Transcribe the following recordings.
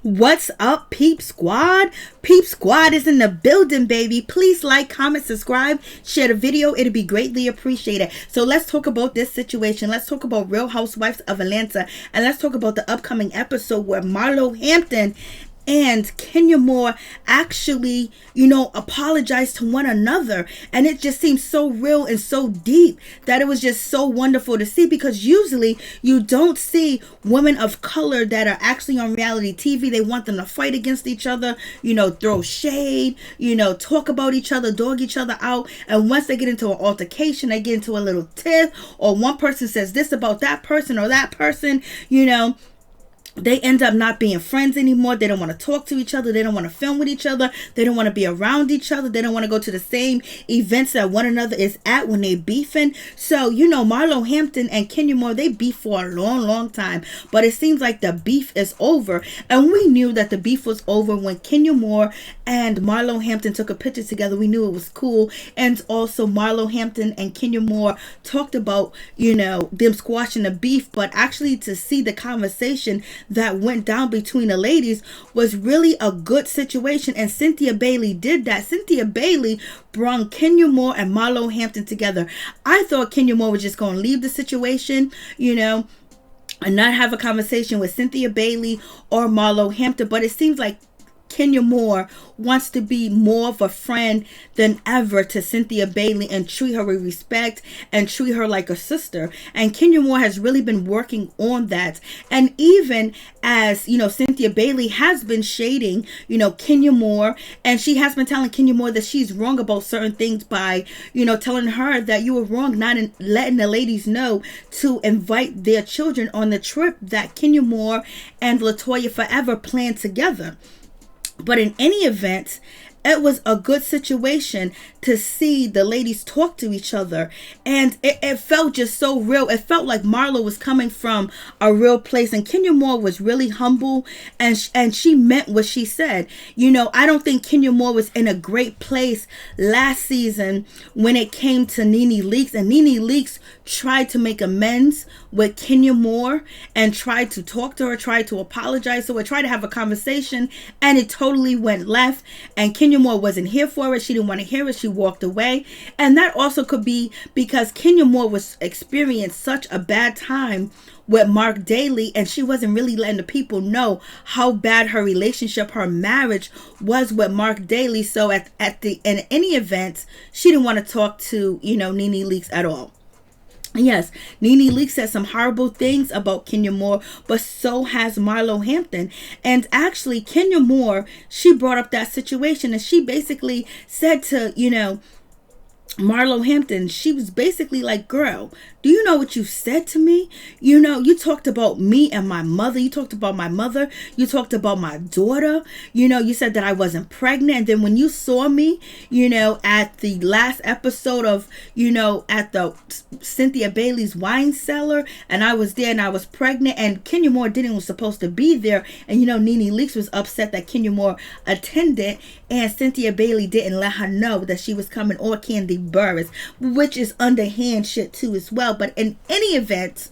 What's up, Peep Squad? Peep Squad is in the building, baby. Please like, comment, subscribe, share the video. It'll be greatly appreciated. So let's talk about this situation. Let's talk about Real Housewives of Atlanta. And let's talk about the upcoming episode where Marlo Hampton and Kenya Moore actually, apologized to one another. And it just seems so real and so deep that it was just so wonderful to see, because usually you don't see women of color that are actually on reality TV. They want them to fight against each other, throw shade, talk about each other, dog each other out. And once they get into an altercation, they get into a little tiff, or one person says this about that person or that person, they end up not being friends anymore. They don't want to talk to each other. They don't want to film with each other. They don't want to be around each other. They don't want to go to the same events that one another is at when they beefing. So, Marlo Hampton and Kenya Moore, they beef for a long, long time. But it seems like the beef is over. And we knew that the beef was over when Kenya Moore and Marlo Hampton took a picture together. We knew it was cool. And also Marlo Hampton and Kenya Moore talked about, them squashing the beef. But actually to see the conversation that went down between the ladies was really a good situation, and Cynthia Bailey did that. Cynthia Bailey brought Kenya Moore and Marlo Hampton together. I thought Kenya Moore was just going to leave the situation, and not have a conversation with Cynthia Bailey or Marlo Hampton, but it seems like Kenya Moore wants to be more of a friend than ever to Cynthia Bailey and treat her with respect and treat her like a sister. And Kenya Moore has really been working on that. And even as, Cynthia Bailey has been shading, Kenya Moore, and she has been telling Kenya Moore that she's wrong about certain things by, telling her that you were wrong not in letting the ladies know to invite their children on the trip that Kenya Moore and Latoya Forever planned together. But in any event, it was a good situation to see the ladies talk to each other. And it felt just so real. It felt like Marlo was coming from a real place. And Kenya Moore was really humble. And she meant what she said. I don't think Kenya Moore was in a great place last season when it came to Nene Leakes. And Nene Leakes tried to make amends with Kenya Moore and tried to talk to her, tried to apologize to her, tried to have a conversation. And it totally went left. And Kenya Moore wasn't here for it. She didn't want to hear it. She walked away. And that also could be because Kenya Moore was experiencing such a bad time with Marc Daly, and she wasn't really letting the people know how bad her relationship, her marriage was with Marc Daly. So in any event, she didn't want to talk to, Nene Leakes at all. Yes, Nene Leakes said some horrible things about Kenya Moore, but so has Marlo Hampton. And actually, Kenya Moore, she brought up that situation, and she basically said to, Marlo Hampton, she was basically like, girl, do you know what you said to me? You talked about me and my mother. You talked about my mother. You talked about my daughter. You said that I wasn't pregnant. And then when you saw me, at the last episode of, at the Cynthia Bailey's wine cellar, and I was there and I was pregnant, and Kenya Moore was supposed to be there. And, Nene Leakes was upset that Kenya Moore attended, and Cynthia Bailey didn't let her know that she was coming, or Kandi Burruss, which is underhand shit too as well. But in any event,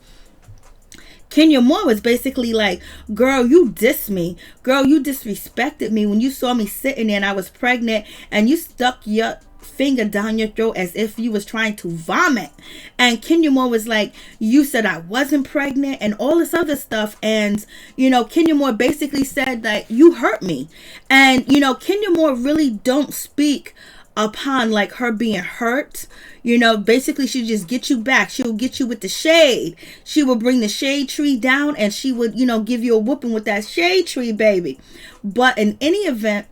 Kenya Moore was basically like, girl, you dissed me. Girl, you disrespected me when you saw me sitting there and I was pregnant, and you stuck your finger down your throat as if you was trying to vomit. And Kenya Moore was like, you said I wasn't pregnant and all this other stuff. And Kenya Moore basically said that you hurt me. And Kenya Moore really don't speak upon like her being hurt. Basically she just get you back. She'll get you with the shade. She will bring the shade tree down, and she would give you a whooping with that shade tree, baby. But in any event,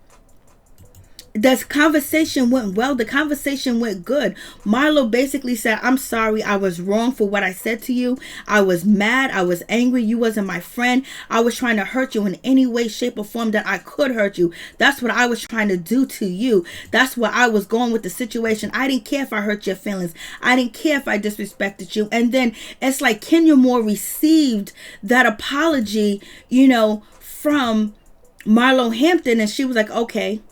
the conversation went well. The conversation went good. Marlo basically said, I'm sorry, I was wrong for what I said to you. I was mad. I was angry. You wasn't my friend. I was trying to hurt you in any way, shape, or form that I could hurt you. That's what I was trying to do to you. That's where I was going with the situation. I didn't care if I hurt your feelings. I didn't care if I disrespected you. And then it's like Kenya Moore received that apology, from Marlo Hampton, and she was like, okay,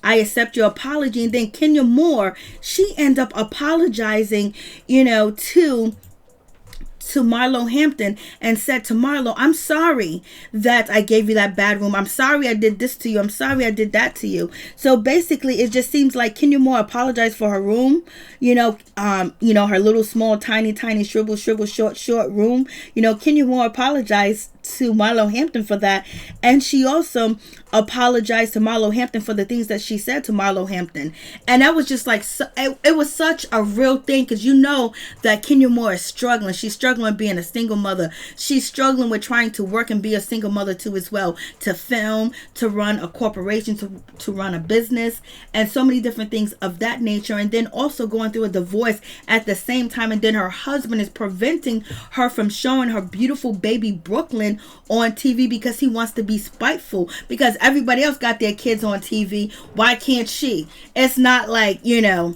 I accept your apology. And then Kenya Moore, she ended up apologizing, to to Marlo Hampton and said to Marlo, I'm sorry that I gave you that bad room. I'm sorry I did this to you. I'm sorry I did that to you. So basically, it just seems like Kenya Moore apologized for her room, her little small, tiny, shrivel, short room. Kenya Moore apologized to Marlo Hampton for that, and she also apologized to Marlo Hampton for the things that she said to Marlo Hampton. And that was just like, it was such a real thing, because that Kenya Moore is struggling. She's struggling being a single mother. She's struggling with trying to work and be a single mother too as well, to film, to run a corporation, to run a business, and so many different things of that nature. And then also going through a divorce at the same time, and then her husband is preventing her from showing her beautiful baby Brooklyn on TV because he wants to be spiteful, because everybody else got their kids on TV. Why can't she? It's not like, in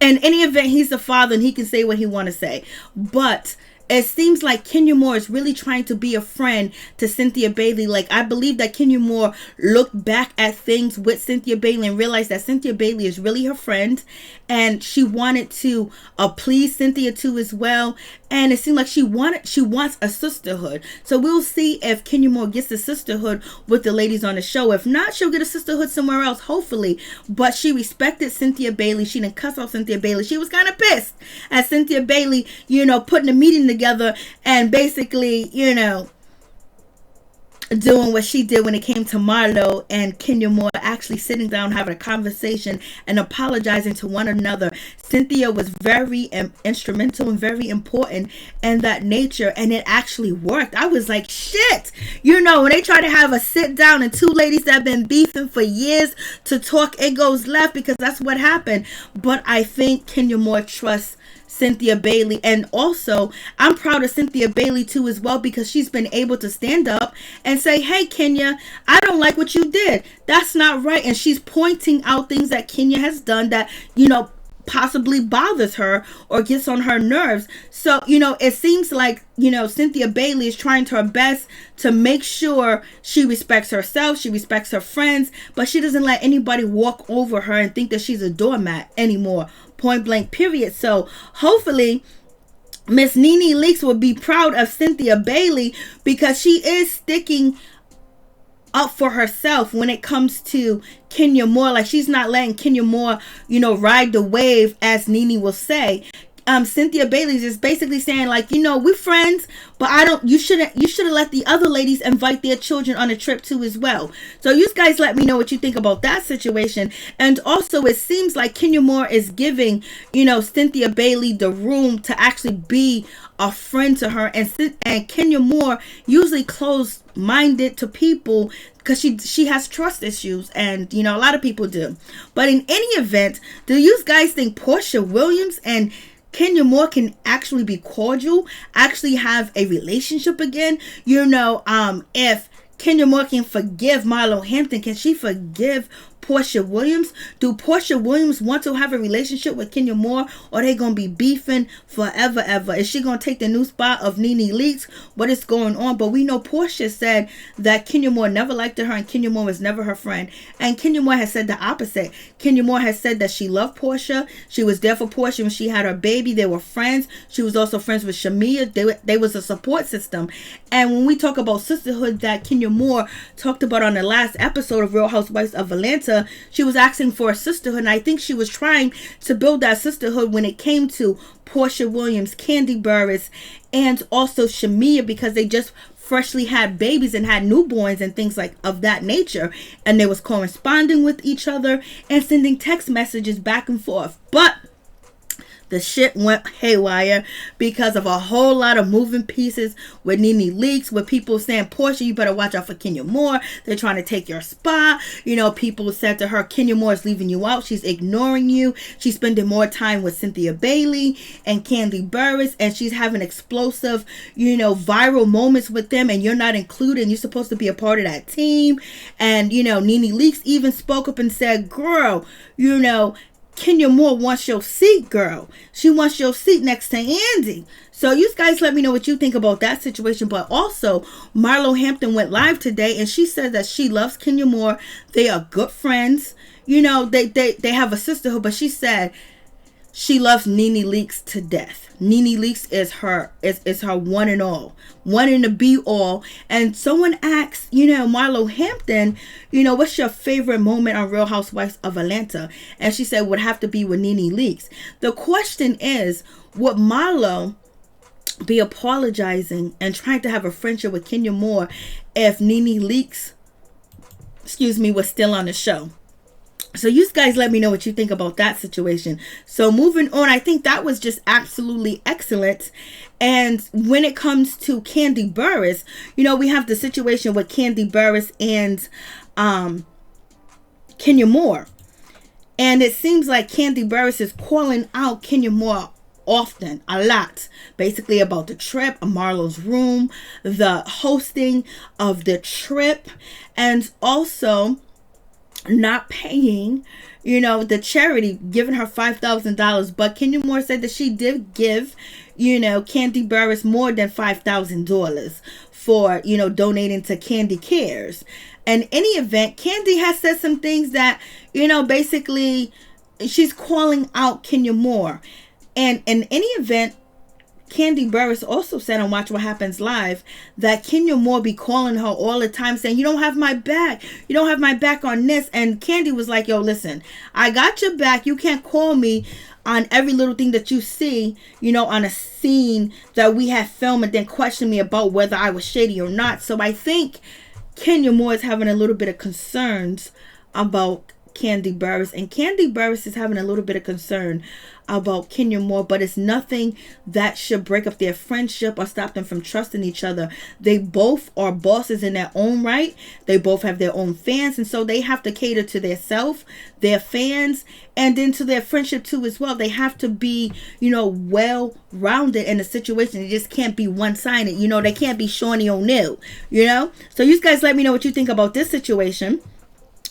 any event, he's the father and he can say what he want to say. But it seems like Kenya Moore is really trying to be a friend to Cynthia Bailey. Like, I believe that Kenya Moore looked back at things with Cynthia Bailey and realized that Cynthia Bailey is really her friend, and she wanted to please Cynthia too as well. And it seemed like she wants a sisterhood. So we'll see if Kenya Moore gets a sisterhood with the ladies on the show. If not, she'll get a sisterhood somewhere else, hopefully. But she respected Cynthia Bailey. She didn't cuss off Cynthia Bailey. She was kind of pissed at Cynthia Bailey, putting a meeting together and basically, doing what she did when it came to Marlo and Kenya Moore actually sitting down, having a conversation and apologizing to one another. Cynthia was very instrumental and very important in that nature, and it actually worked. I was like, shit, when they try to have a sit down and two ladies that have been beefing for years to talk, it goes left, because that's what happened. But I think Kenya Moore trusts Cynthia Bailey, and also I'm proud of Cynthia Bailey too as well, because she's been able to stand up and say, hey Kenya, I don't like what you did, that's not right. And she's pointing out things that Kenya has done that possibly bothers her or gets on her nerves. So it seems like Cynthia Bailey is trying her best to make sure she respects herself, she respects her friends, but she doesn't let anybody walk over her and think that she's a doormat anymore, point blank period. So hopefully Miss Nene Leakes will be proud of Cynthia Bailey, because she is sticking up for herself when it comes to Kenya Moore. Like, she's not letting Kenya Moore ride the wave, as Nene will say. Cynthia Bailey is basically saying, like, we're friends, but you should have let the other ladies invite their children on a trip too as well. So you guys let me know what you think about that situation. And also, it seems like Kenya Moore is giving Cynthia Bailey the room to actually be a friend to her, and Kenya Moore usually closed-minded to people because she has trust issues, and a lot of people do. But in any event, do you guys think Porsha Williams and Kenya Moore can actually be cordial, actually have a relationship again? If Kenya Moore can forgive Marlo Hampton, can she forgive Porsha Williams? Do Porsha Williams want to have a relationship with Kenya Moore, or are they going to be beefing forever ever? Is she going to take the new spot of Nene Leakes? What is going on? But we know Porsha said that Kenya Moore never liked her, and Kenya Moore was never her friend. And Kenya Moore has said the opposite. Kenya Moore has said that she loved Porsha. She was there for Porsha when she had her baby. They were friends. She was also friends with Shamia. They was a support system. And when we talk about sisterhood that Kenya Moore talked about on the last episode of Real Housewives of Atlanta, she was asking for a sisterhood, and I think she was trying to build that sisterhood when it came to Porsha Williams, Kandi Burruss, and also Shamia, because they just freshly had babies and had newborns and things like of that nature, and they was corresponding with each other and sending text messages back and forth. But the shit went haywire because of a whole lot of moving pieces with Nene Leakes, with people saying, Porsha, you better watch out for Kenya Moore. They're trying to take your spot. People said to her, Kenya Moore is leaving you out. She's ignoring you. She's spending more time with Cynthia Bailey and Kandi Burruss, and she's having explosive, viral moments with them, and you're not included. You're supposed to be a part of that team. And, Nene Leakes even spoke up and said, girl, Kenya Moore wants your seat, girl. She wants your seat next to Andy. So you guys let me know what you think about that situation. But also, Marlo Hampton went live today, and she said that she loves Kenya Moore. They are good friends. They have a sisterhood, but she said she loves Nene Leakes to death. Nene Leakes is her one and all, one and the be all. And someone asks, Marlo Hampton, what's your favorite moment on Real Housewives of Atlanta? And she said would have to be with Nene Leakes. The question is, would Marlo be apologizing and trying to have a friendship with Kenya Moore if Nene Leakes, was still on the show? So you guys let me know what you think about that situation. So moving on, I think that was just absolutely excellent. And when it comes to Kandi Burruss, we have the situation with Kandi Burruss and Kenya Moore. And it seems like Kandi Burruss is calling out Kenya Moore often, a lot, basically about the trip, Marlo's room, the hosting of the trip, and also not paying, the charity, giving her $5,000. But Kenya Moore said that she did give, Kandi Burruss more than $5,000 for, donating to Kandi Cares. In any event, Kandi has said some things that, basically she's calling out Kenya Moore. And in any event, Kandi Burruss also said on Watch What Happens Live that Kenya Moore be calling her all the time saying, you don't have my back. You don't have my back on this. And Kandi was like, yo, listen, I got your back. You can't call me on every little thing that you see, on a scene that we have filmed and then question me about whether I was shady or not. So I think Kenya Moore is having a little bit of concerns about Kandi Burruss, and Kandi Burruss is having a little bit of concern about Kenya Moore, but it's nothing that should break up their friendship or stop them from trusting each other. They both are bosses in their own right. They both have their own fans, and so they have to cater to their self, their fans, and then to their friendship too as well. They have to be, well-rounded in the situation. It just can't be one-sided. They can't be Shawnee O'Neal, So you guys let me know what you think about this situation.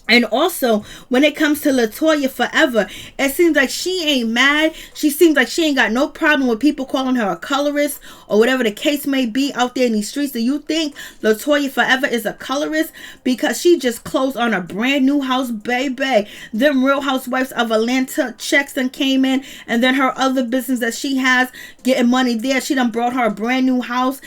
And also, when it comes to Latoya Forever, it seems like she ain't mad. She seems like she ain't got no problem with people calling her a colorist or whatever the case may be out there in these streets. Do you think Latoya Forever is a colorist? Because she just closed on a brand new house, baby. Them Real Housewives of Atlanta checks done came in. And then her other business that she has, getting money there. She done brought her a brand new house.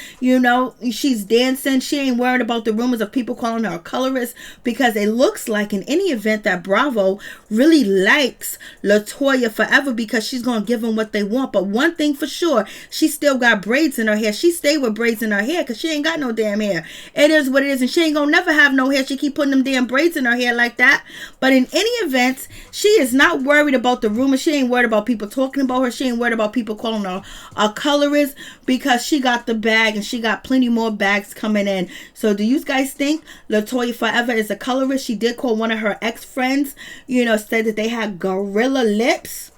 She's dancing. She ain't worried about the rumors of people calling her a colorist. Because it looks like in any event that Bravo really likes Latoya Forever because she's gonna give them what they want. But one thing for sure, she still got braids in her hair. She stayed with braids in her hair because she ain't got no damn hair. It is what it is, and she ain't gonna never have no hair. She keep putting them damn braids in her hair like that. But in any event, she is not worried about the rumors. She ain't worried about people talking about her. She ain't worried about people calling her a colorist because she got the bag and she got plenty more bags coming in. So do you guys think Latoya Forever is a colorist? She did call one of her ex-friends, said that they had gorilla lips,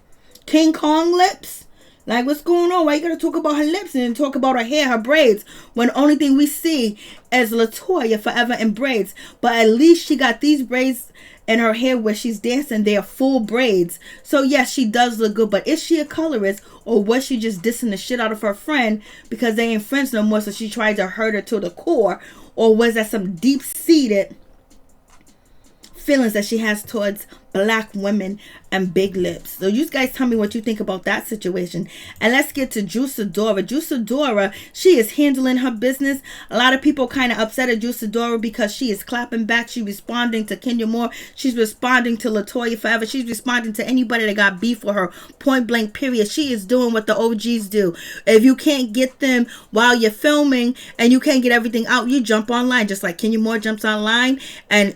King Kong lips. Like, what's going on? Why you gotta talk about her lips and talk about her hair, her braids, when the only thing we see is Latoya Forever in braids? But at least she got these braids in her hair where she's dancing. They are full braids. So yes, she does look good. But is she a colorist, or was she just dissing the shit out of her friend because they ain't friends no more, so she tried to hurt her to the core? Or was that some deep-seated feelings that she has towards black women and big lips? So you guys tell me what you think about that situation. And let's get to Sidora. Sidora, she is handling her business. A lot of people kind of upset at Sidora because she is clapping back. She's responding to Kenya Moore. She's responding to Latoya Forever. She's responding to anybody that got beef with her, point blank period. She is doing what the OGs do. If you can't get them while you're filming and you can't get everything out, you jump online, just like Kenya Moore jumps online and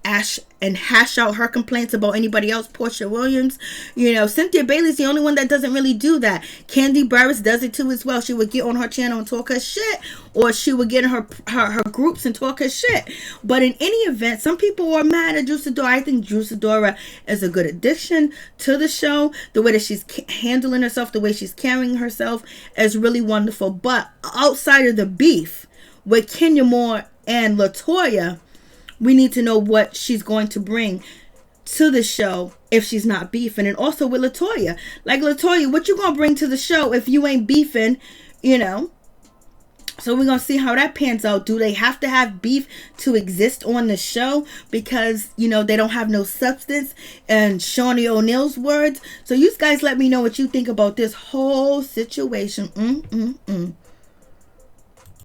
hash out her complaints about anybody else. Porsha Williams, Cynthia Bailey's the only one that doesn't really do that. Kandi Burruss does it too as well. She would get on her channel and talk her shit, or she would get in her groups and talk her shit. But in any event, some people are mad at Sidora. I think Sidora is a good addition to the show. The way that she's handling herself, the way she's carrying herself is really wonderful. But outside of the beef with Kenya Moore and Latoya, we need to know what she's going to bring to the show if she's not beefing. And also with Latoya. Like, Latoya, what you going to bring to the show if you ain't beefing, So we're going to see how that pans out. Do they have to have beef to exist on the show? Because, you know, they don't have no substance, and Shawnee O'Neal's words. So you guys let me know what you think about this whole situation.